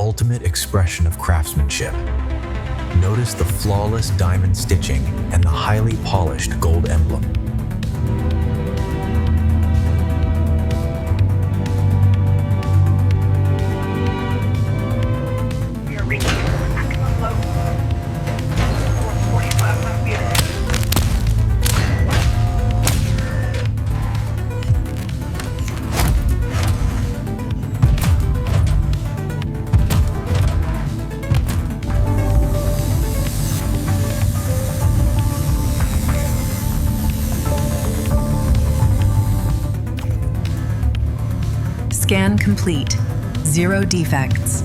ultimate expression of craftsmanship. Notice the flawless diamond stitching and the highly polished gold emblem. We are reaching the maximum load. 45 millimeters. Scan complete. 0 defects.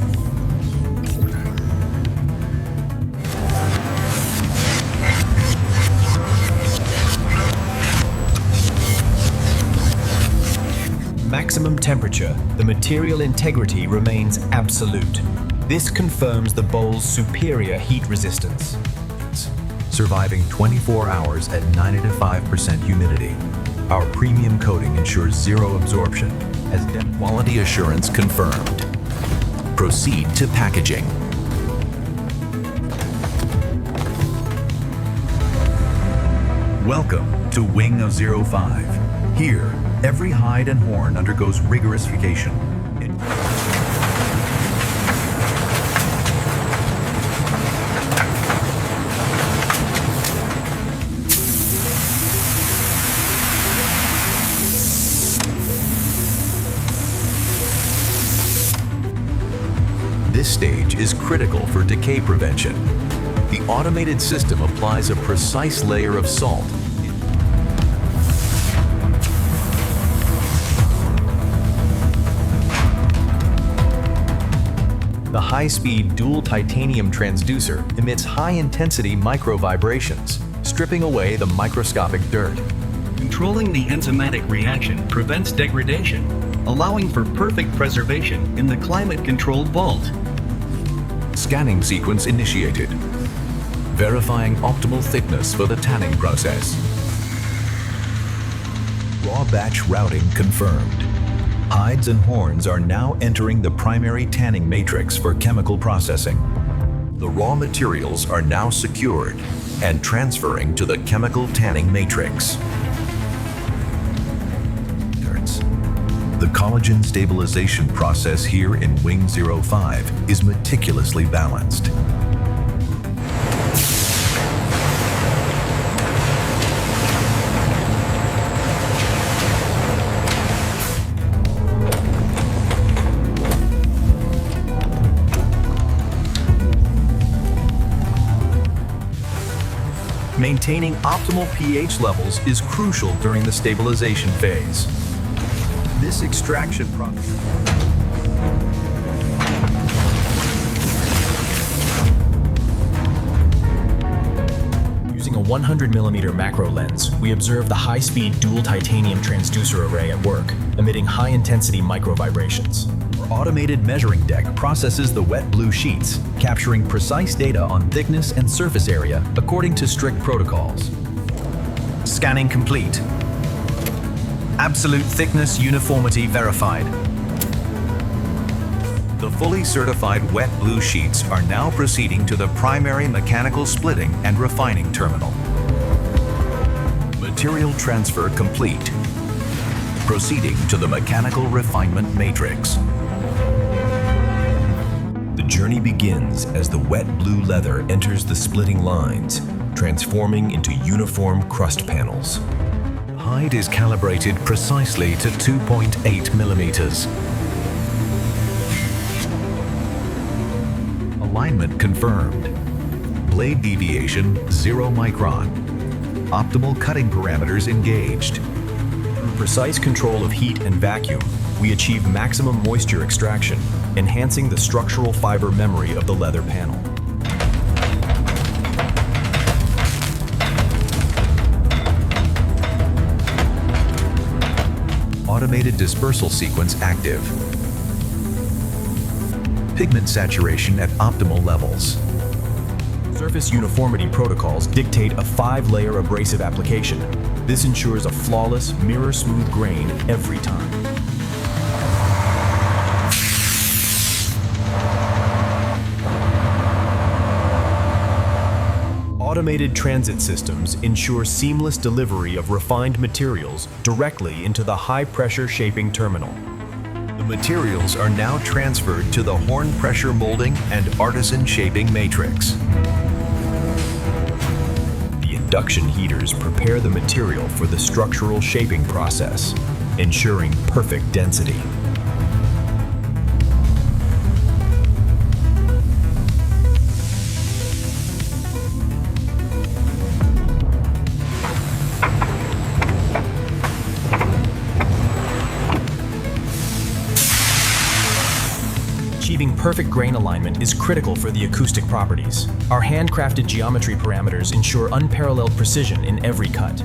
Maximum temperature, the material integrity remains absolute. This confirms the bowl's superior heat resistance. Surviving 24 hours at 95% humidity. Our premium coating ensures zero absorption, as quality assurance confirmed. Proceed to packaging. Welcome to Wing of 05. Here, every hide and horn undergoes rigorous fixation. This stage is critical for decay prevention. The automated system applies a precise layer of salt. The high-speed dual titanium transducer emits high-intensity micro vibrations, stripping away the microscopic dirt. Controlling the enzymatic reaction prevents degradation, allowing for perfect preservation in the climate-controlled vault. Scanning sequence initiated. Verifying optimal thickness for the tanning process. Raw batch routing confirmed. Hides and horns are now entering the primary tanning matrix for chemical processing. The raw materials are now secured and transferring to the chemical tanning matrix. The collagen stabilization process here in Wing 05 is meticulously balanced. Maintaining optimal pH levels is crucial during the stabilization phase. This extraction process Using a 100mm macro lens, we observe the high-speed dual titanium transducer array at work, emitting high-intensity micro vibrations. Our automated measuring deck processes the wet blue sheets, capturing precise data on thickness and surface area according to strict protocols. Scanning complete. Absolute thickness uniformity verified. The fully certified wet blue sheets are now proceeding to the primary mechanical splitting and refining terminal. Material transfer complete. Proceeding to the mechanical refinement matrix. The journey begins as the wet blue leather enters the splitting lines, transforming into uniform crust panels. Hide is calibrated precisely to 2.8 millimeters. Alignment confirmed. Blade deviation 0 micron. Optimal cutting parameters engaged. Through precise control of heat and vacuum, we achieve maximum moisture extraction, enhancing the structural fiber memory of the leather panel. Automated dispersal sequence active. Pigment saturation at optimal levels. Surface uniformity protocols dictate a 5-layer abrasive application. This ensures a flawless, mirror-smooth grain every time. Automated transit systems ensure seamless delivery of refined materials directly into the high-pressure shaping terminal. The materials are now transferred to the horn pressure molding and Artisan shaping matrix. The induction heaters prepare the material for the structural shaping process, ensuring perfect density. Achieving perfect grain alignment is critical for the acoustic properties. Our handcrafted geometry parameters ensure unparalleled precision in every cut.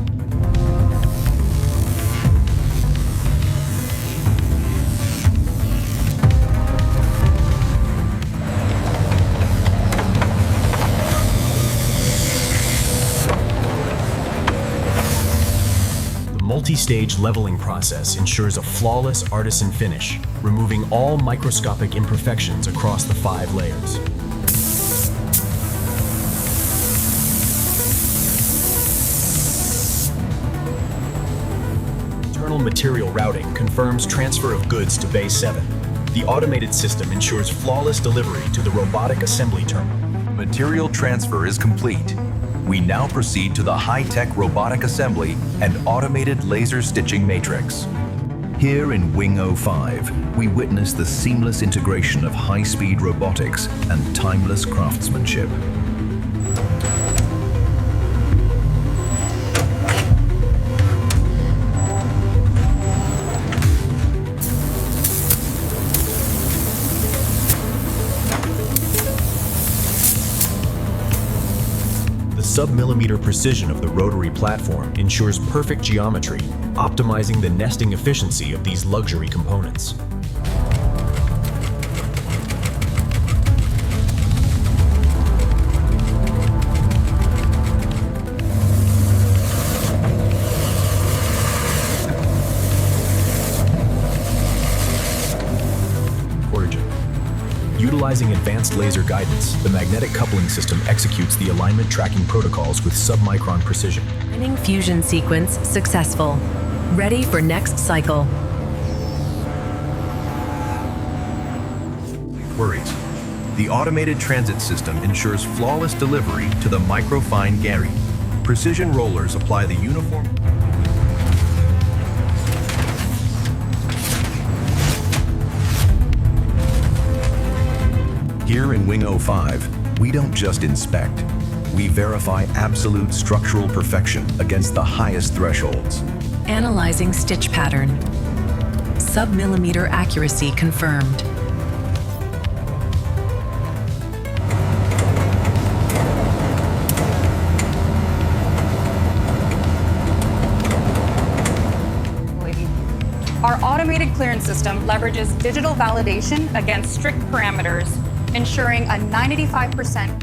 Multi-stage leveling process ensures a flawless Artisan finish, removing all microscopic imperfections across the 5 layers. Internal material routing confirms transfer of goods to Bay 7. The automated system ensures flawless delivery to the robotic assembly terminal. Material transfer is complete. We now proceed to the high-tech robotic assembly and automated laser stitching matrix. Here in Wing 05, we witness the seamless integration of high-speed robotics and timeless craftsmanship. Sub-millimeter precision of the rotary platform ensures perfect geometry, optimizing the nesting efficiency of these luxury components. Utilizing advanced laser guidance, the magnetic coupling system executes the alignment tracking protocols with sub-micron precision. Winning fusion sequence successful. Ready for next cycle. Worries. The automated transit system ensures flawless delivery to the microfine gary. Precision rollers apply the uniform. Here in Wing 05, we don't just inspect. We verify absolute structural perfection against the highest thresholds. Analyzing stitch pattern. Sub-millimeter accuracy confirmed. Our automated clearance system leverages digital validation against strict parameters, ensuring a 95%.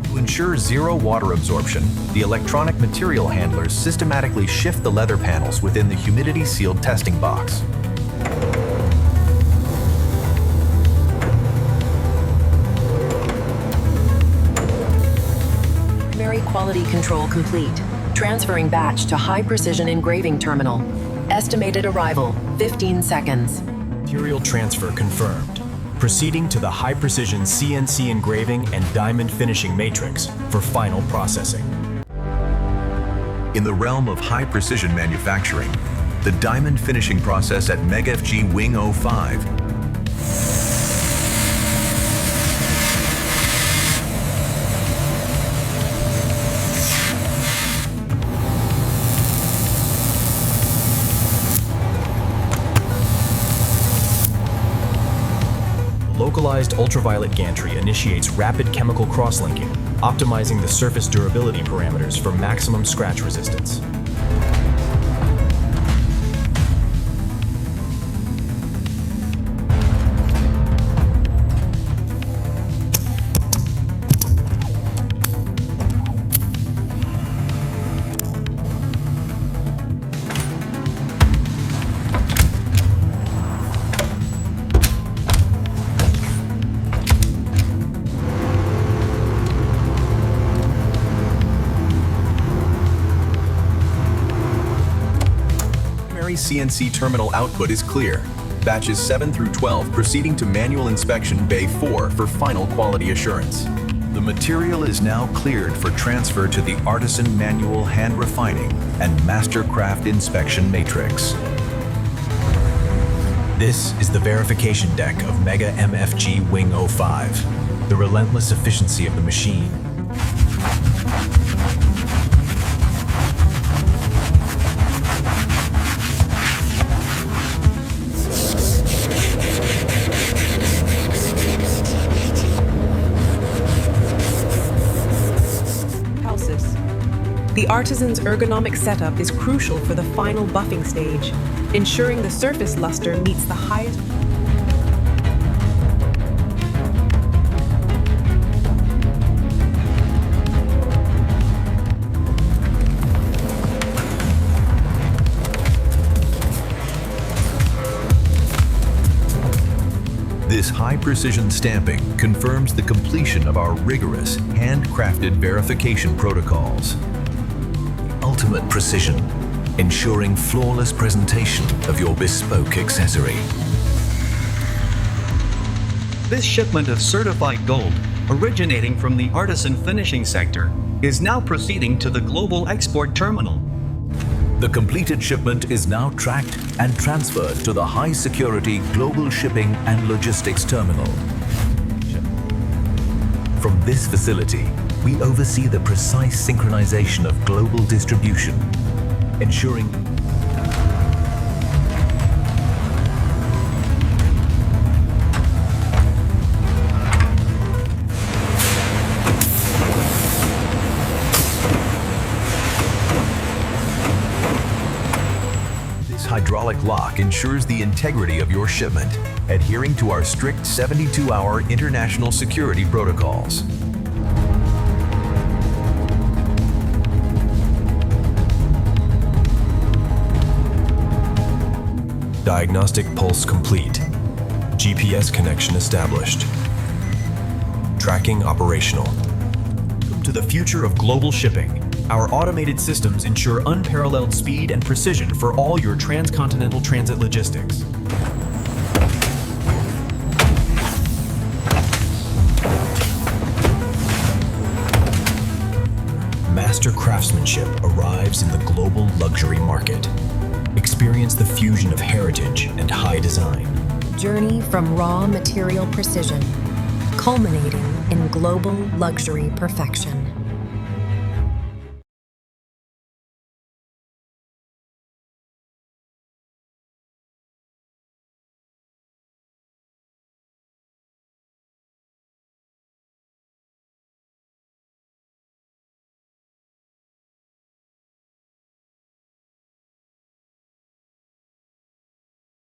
To ensure zero water absorption, the electronic material handlers systematically shift the leather panels within the humidity-sealed testing box. Quality control complete. Transferring batch to high precision engraving terminal. Estimated arrival 15 seconds. Material transfer confirmed. Proceeding to the high precision CNC engraving and diamond finishing matrix for final processing. In the realm of high precision manufacturing, the diamond finishing process at MEGFG Wing 05 Localized ultraviolet gantry initiates rapid chemical cross-linking, optimizing the surface durability parameters for maximum scratch resistance. CNC terminal output is clear. Batches 7 through 12 proceeding to manual inspection Bay 4 for final quality assurance. The material is now cleared for transfer to the Artisan manual hand refining and Mastercraft inspection matrix. This is the verification deck of Mega MFG Wing 05, the relentless efficiency of the machine. The Artisan's ergonomic setup is crucial for the final buffing stage, ensuring the surface luster meets the highest. This high-precision stamping confirms the completion of our rigorous, handcrafted verification protocols. Ultimate precision, ensuring flawless presentation of your bespoke accessory. This shipment of certified gold, originating from the Artisan finishing sector, is now proceeding to the global export terminal. The completed shipment is now tracked and transferred to the high-security global shipping and logistics terminal. From this facility, we oversee the precise synchronization of global distribution, ensuring this hydraulic lock ensures the integrity of your shipment, adhering to our strict 72-hour international security protocols. Diagnostic pulse complete. GPS connection established. Tracking operational. To the future of global shipping, our automated systems ensure unparalleled speed and precision for all your transcontinental transit logistics. Master craftsmanship arrives in the global luxury market. Experience the fusion of heritage and high design. Journey from raw material precision, culminating in global luxury perfection.